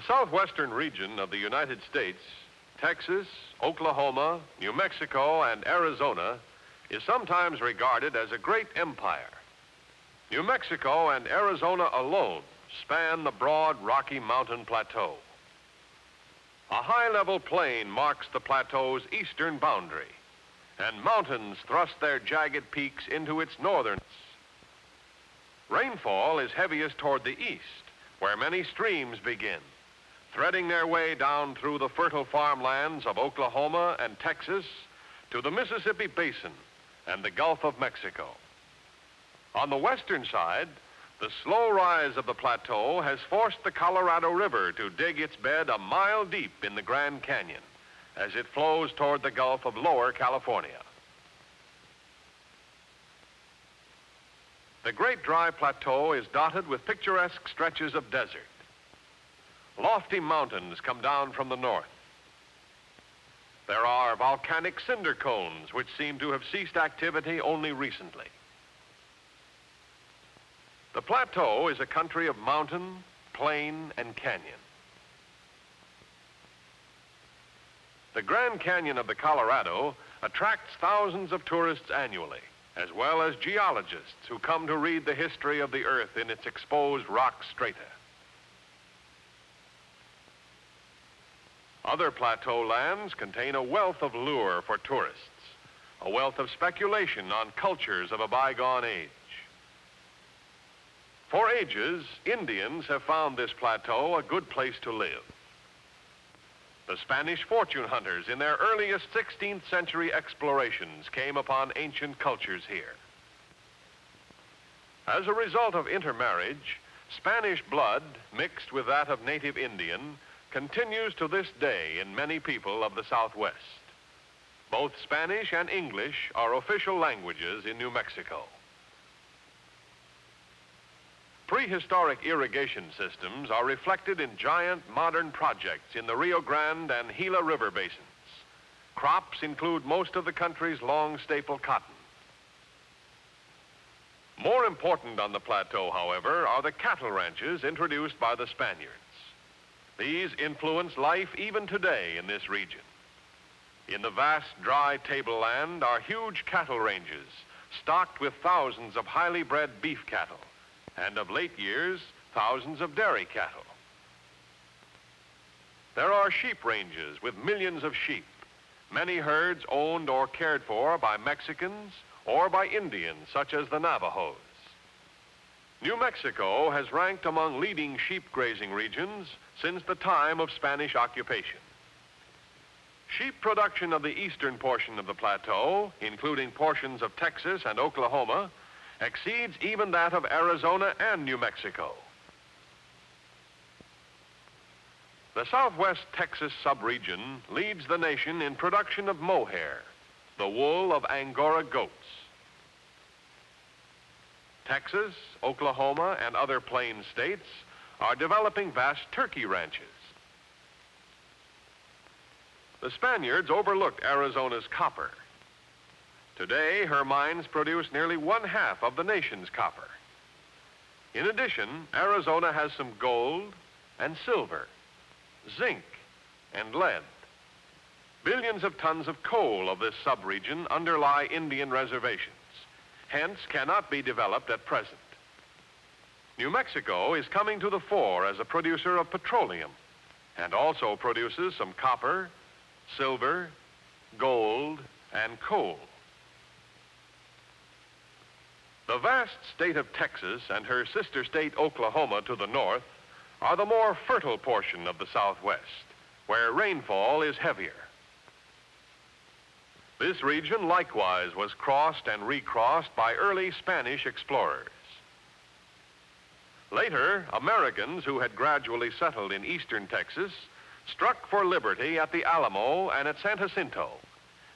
The southwestern region of the United States, Texas, Oklahoma, New Mexico, and Arizona, is sometimes regarded as a great empire. New Mexico and Arizona alone span the broad Rocky Mountain Plateau. A high-level plain marks the plateau's eastern boundary, and mountains thrust their jagged peaks into its northern. Rainfall is heaviest toward the east, where many streams begin, threading their way down through the fertile farmlands of Oklahoma and Texas to the Mississippi Basin and the Gulf of Mexico. On the western side, the slow rise of the plateau has forced the Colorado River to dig its bed a mile deep in the Grand Canyon as it flows toward the Gulf of Lower California. The Great Dry Plateau is dotted with picturesque stretches of desert. Lofty mountains come down from the north. There are volcanic cinder cones which seem to have ceased activity only recently. The plateau is a country of mountain, plain, and canyon. The Grand Canyon of the Colorado attracts thousands of tourists annually, as well as geologists who come to read the history of the Earth in its exposed rock strata. Other plateau lands contain a wealth of lure for tourists, a wealth of speculation on cultures of a bygone age. For ages, Indians have found this plateau a good place to live. The Spanish fortune hunters in their earliest 16th century explorations came upon ancient cultures here. As a result of intermarriage, Spanish blood, mixed with that of native Indian, continues to this day in many people of the Southwest. Both Spanish and English are official languages in New Mexico. Prehistoric irrigation systems are reflected in giant modern projects in the Rio Grande and Gila River basins. Crops include most of the country's long staple cotton. More important on the plateau, however, are the cattle ranches introduced by the Spaniards. These influence life even today in this region. In the vast dry tableland are huge cattle ranges stocked with thousands of highly bred beef cattle, and of late years, thousands of dairy cattle. There are sheep ranges with millions of sheep, many herds owned or cared for by Mexicans or by Indians such as the Navajos. New Mexico has ranked among leading sheep grazing regions since the time of Spanish occupation. Sheep production of the eastern portion of the plateau, including portions of Texas and Oklahoma, exceeds even that of Arizona and New Mexico. The Southwest Texas subregion leads the nation in production of mohair, the wool of Angora goats. Texas, Oklahoma, and other plain states are developing vast turkey ranches. The Spaniards overlooked Arizona's copper. Today, her mines produce nearly 1/2 of the nation's copper. In addition, Arizona has some gold and silver, zinc, and lead. Billions of tons of coal of this subregion underlie Indian reservations, hence cannot be developed at present. New Mexico is coming to the fore as a producer of petroleum and also produces some copper, silver, gold, and coal. The vast state of Texas and her sister state Oklahoma to the north are the more fertile portion of the Southwest, where rainfall is heavier. This region likewise was crossed and recrossed by early Spanish explorers. Later, Americans who had gradually settled in eastern Texas struck for liberty at the Alamo and at San Jacinto,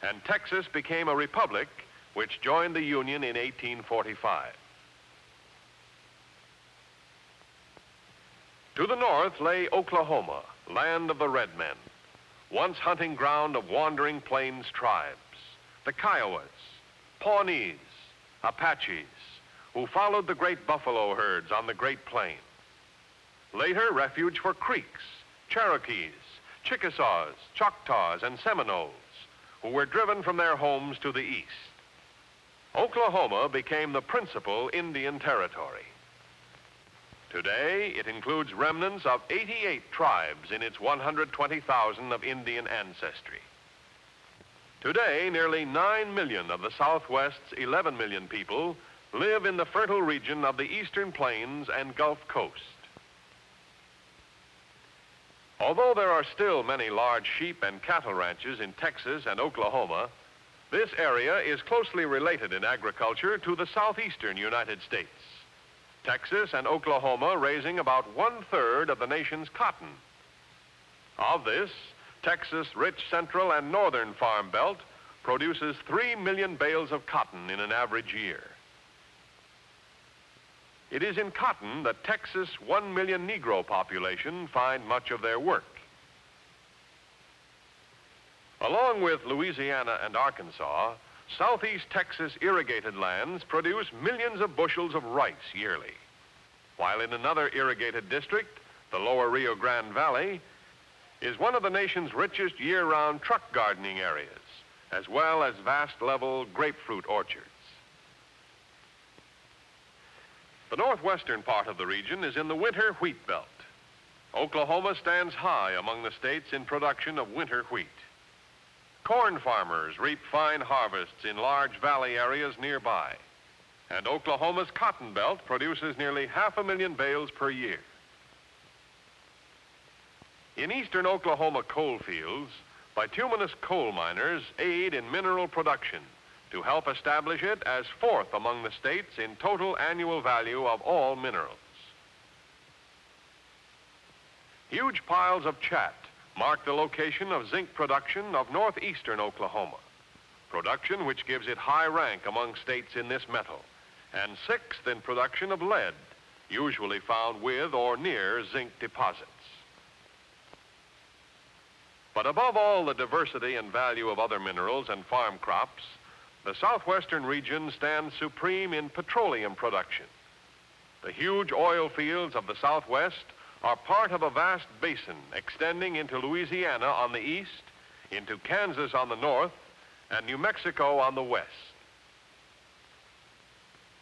and Texas became a republic which joined the Union in 1845. To the north lay Oklahoma, land of the red men, once hunting ground of wandering plains tribes, the Kiowas, Pawnees, Apaches, who followed the great buffalo herds on the Great Plain. Later, refuge for creeks Cherokees, Chickasaws, Choctaws, and Seminoles, who were driven from their homes to the east. Oklahoma became the principal Indian territory. Today, it includes remnants of 88 tribes in its 120,000 of Indian ancestry. Today, nearly 9 million of the Southwest's 11 million people live in the fertile region of the Eastern Plains and Gulf Coast. Although there are still many large sheep and cattle ranches in Texas and Oklahoma, this area is closely related in agriculture to the southeastern United States. Texas and Oklahoma raising about 1/3 of the nation's cotton. Of this, Texas' rich central and northern farm belt produces 3 million bales of cotton in an average year. It is in cotton that Texas' 1 million Negro population find much of their work. Along with Louisiana and Arkansas, southeast Texas irrigated lands produce millions of bushels of rice yearly, while in another irrigated district, the lower Rio Grande Valley, is one of the nation's richest year-round truck gardening areas, as well as vast level grapefruit orchards. The northwestern part of the region is in the winter wheat belt. Oklahoma stands high among the states in production of winter wheat. Corn farmers reap fine harvests in large valley areas nearby, and Oklahoma's cotton belt produces nearly 500,000 bales per year. In eastern Oklahoma coal fields, bituminous coal miners aid in mineral production to help establish it as fourth among the states in total annual value of all minerals. Huge piles of chat mark the location of zinc production of northeastern Oklahoma, production which gives it high rank among states in this metal, and sixth in production of lead, usually found with or near zinc deposits. But above all the diversity and value of other minerals and farm crops, the southwestern region stands supreme in petroleum production. The huge oil fields of the Southwest are part of a vast basin extending into Louisiana on the east, into Kansas on the north, and New Mexico on the west.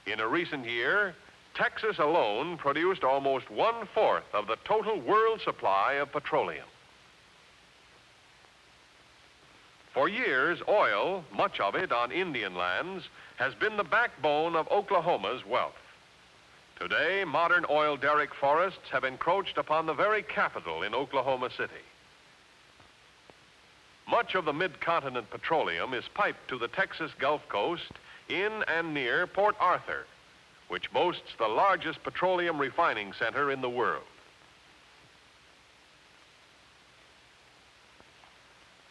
In a recent year, Texas alone produced almost 1/4 of the total world supply of petroleum. For years, oil, much of it on Indian lands, has been the backbone of Oklahoma's wealth. Today, modern oil derrick forests have encroached upon the very capital in Oklahoma City. Much of the mid-continent petroleum is piped to the Texas Gulf Coast in and near Port Arthur, which boasts the largest petroleum refining center in the world.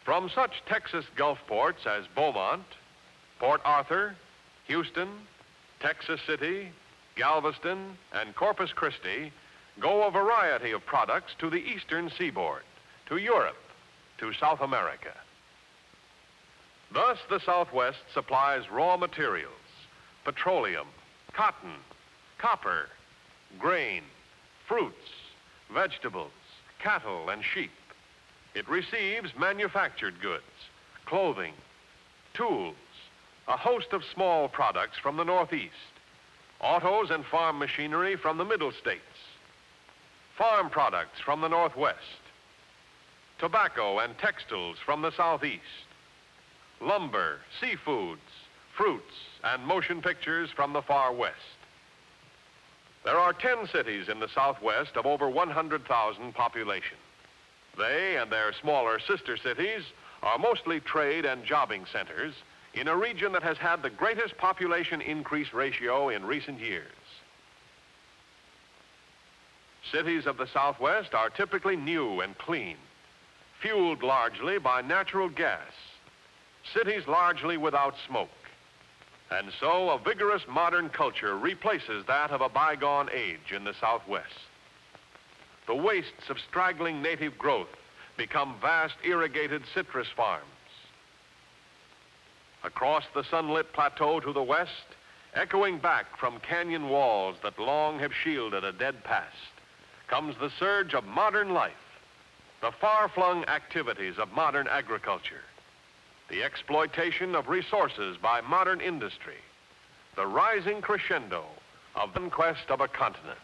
From such Texas Gulf ports as Beaumont, Port Arthur, Houston, Texas City, Galveston, and Corpus Christi go a variety of products to the eastern seaboard, to Europe, to South America. Thus, the Southwest supplies raw materials, petroleum, cotton, copper, grain, fruits, vegetables, cattle, and sheep. It receives manufactured goods, clothing, tools, a host of small products from the Northeast, autos and farm machinery from the Middle States, farm products from the Northwest, tobacco and textiles from the Southeast, lumber, seafoods, fruits, and motion pictures from the far west. There are 10 cities in the Southwest of over 100,000 population. They and their smaller sister cities are mostly trade and jobbing centers in a region that has had the greatest population increase ratio in recent years. Cities of the Southwest are typically new and clean, fueled largely by natural gas, cities largely without smoke. And so a vigorous modern culture replaces that of a bygone age in the Southwest. The wastes of straggling native growth become vast irrigated citrus farms. Across the sunlit plateau to the west, echoing back from canyon walls that long have shielded a dead past, comes the surge of modern life, the far-flung activities of modern agriculture, the exploitation of resources by modern industry, the rising crescendo of the conquest of a continent.